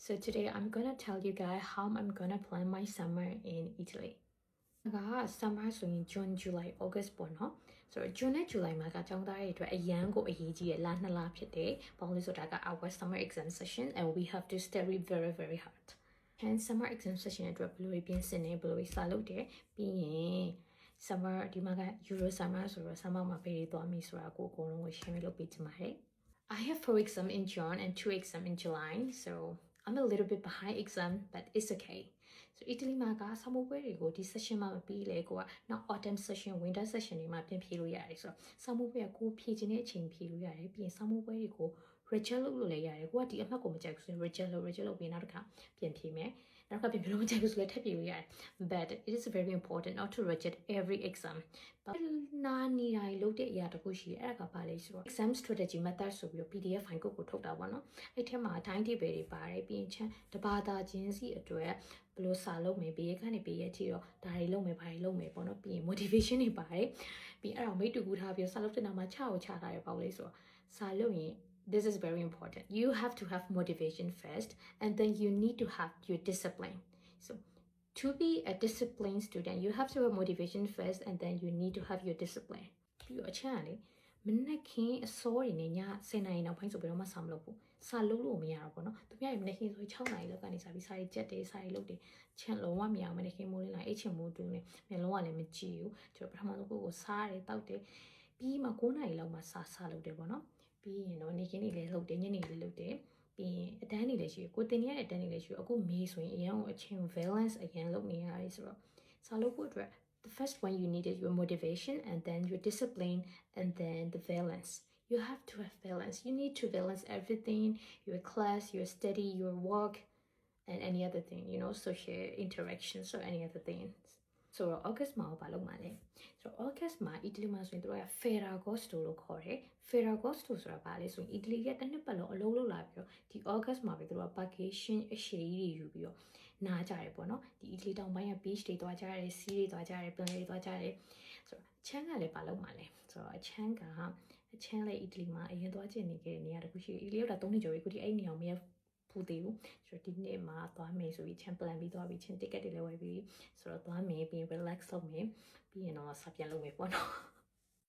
So today I'm gonna tell you guys how I'm gonna plan my summer in Italy. က summer ဆိုရင် June, July, August ပေါ့နော်ဆိုတော့ June နဲ့ July မှာကကျောင်းသားတွေအတွက်အရန်ကိုအရေးကြီးတဲ့လနှစ်လဖြစ်တယ်။ဘာလို့လဲဆိုတာက our summer exam session and we have to study very very hard. And summer exam session အတွက်ဘယ်လိုပြင်ဆင်နေဘယ်လိုစာလုပ်တယ်ပြီးရင် summer ဒီမှာက Euro summer ဆိုတော့ summer မှာဘယ်တွေသွားမလဲဆိုတာကိုအကုန်လုံးကို share လုပ်ပေးချင်ပါတယ်။ I have 4 exams in June and 2 exams in July, so I'm a little bit behind exam, but it's okay. So Italy မှာက summer ပွဲတွေကိုဒီ session မှာမပြီးလေကိုကနောက် autumn session, winter session တွေမှာပြန်ဖြေလို့ရတယ်ဆိုတော့ summer ပွဲကကိုဖြေခြင်းတဲ့အချိန်ဖြေလို့ရတယ်ပြီးရင် summer ပွဲတွေကို reject လုပ်လို့လည်းရတယ်ကိုကဒီအမှတ်ကိုမကြိုက်ဘူးဆိုရင် reject လုပ်ပြီးနောက်တစ်ခါပြန်ဖြေမယ်နောက်ကပြန်ဖြေလို့မကြိုက်ဘူးဆိုလည်းထပ်ဖြေလို့ရတယ် but it is very important not to reject every exam နာနေတိုင်းလုပ်တဲ့အရာတစ်ခုရှိတယ်အဲ့ဒါကဘာလဲဆိုတော့ exam strategy method ဆိုပြီးတော့ PDF file ကိုထုတ်တာပေါ့နော်အဲ့ထဲမှာ time table တွေပါတယ်ပြီးရင်ချမ်းတဘာသာချင်းစီအတွက်ဘယ်လိုစာလုပ်မယ်ဘေးကနေဘေးရဲ့အထိတော့ဒါတွေလုပ်မယ်ဘာတွေလုပ်မယ်ပေါ့နော်ပြီးရင် motivation တွေပါတယ်ပြီးအဲ့ဒါမိတ်တူကူထားပြီးစာလုပ်တဲ့နောက်မှာချထားရပေါ့လေဆိုတော့စာလုပ်ရင်This is very important. You have to have motivation first, and then you need to have your discipline. So, to be a disciplined student, you have to have motivation first, and then you need to have your discipline. ပြီးတော့အချမ်းလေမနေ့ခင်အစောရနေည10နာရီနောက်ပိုင်းဆိုပြီးတော့မှစာမလုပ်ဘူးစာလုပ်လို့မရတော့ဘူးเนาะသူများမနေ့ခင်ဆို6နာရီလောက်ကနေစာပြီးစာရေးချက်တယ်စာရေးလုပ်တယ်ချမ်းလုံးဝမရအောင်မနေ့ခင်မိုးလင်းလာအိတ်ချင်မိုးတူးနေမျက်လုံးကလည်းမကြည့်ဘူးကျွန်တော်ပထမဆုံးကိုစားတယ်တောက်တယ်ပြီးမှ9နာရီလောက်မှစာလုပ်တယ်ပေါ့နော်ပြီးရင်တော့နေခင်းနေလည်းလှုပ်တယ်ညနေလည်းလှုပ်တယ်ပြီးရင်အတန်းနေလည်းရှိကိုတင်ရတဲ့အတန်းနေလည်းရှိအခုမေးဆိုရင်အရင်ကအချင်း balance အရင်လုပ်နေရတယ်ဆိုတော့စာလုပ်ဖို့အတွက် the first one you need is your motivation and then your discipline and then the balance you have to have balance you need to balance everything your class your study your work and any other thing social interactions or any other things so August မှာဘာလုပ်မှာလဲဆိုတော့ August မှာ Italy မှာဆိုရင်တို့က Ferragosto လို့ခေါ်တယ် Ferragosto ဆိုတာဘာလဲဆိုရင် Italy ကတစ်နှစ်ပတ်လုံးအလုံးလုံးလာပြီးတော့ဒီ August မှာပဲတို့က vacation အရှည်ကြီးတွေယူပြီးတော့နားကြတယ်ပေါ့နော်ဒီ Italy တောင်ပိုင်းက beach တွေသွားကြတယ် sea တွေသွားကြတယ် plane တွေသွားကြတယ်ဆိုတော့အချမ်းကလည်းဘာလုပ်မှာလဲဆိုတော့အချမ်းလည်း Italy မှာအရင်သွားကျင်နေခဲ့တဲ့နေရာတစ်ခုရှိတယ် Italy ရောက်တာ3နှစ်ကျော်ပြီခုဒီအဲ့နေရာကိုမရောက်ဖူးသေးဘူးဆိုတော့ဒီနေ့မှာသွားမယ်ဆိုပြီးချန် plan ပြီးသွားပြီးချင်း ticket တွေလည်းဝယ်ပြီးဆိုတော့သွားမယ်ပြီး relax လုပ်မယ်ပြီးရင်တော့စပြန်လုပ်မယ်ပေါ့နော်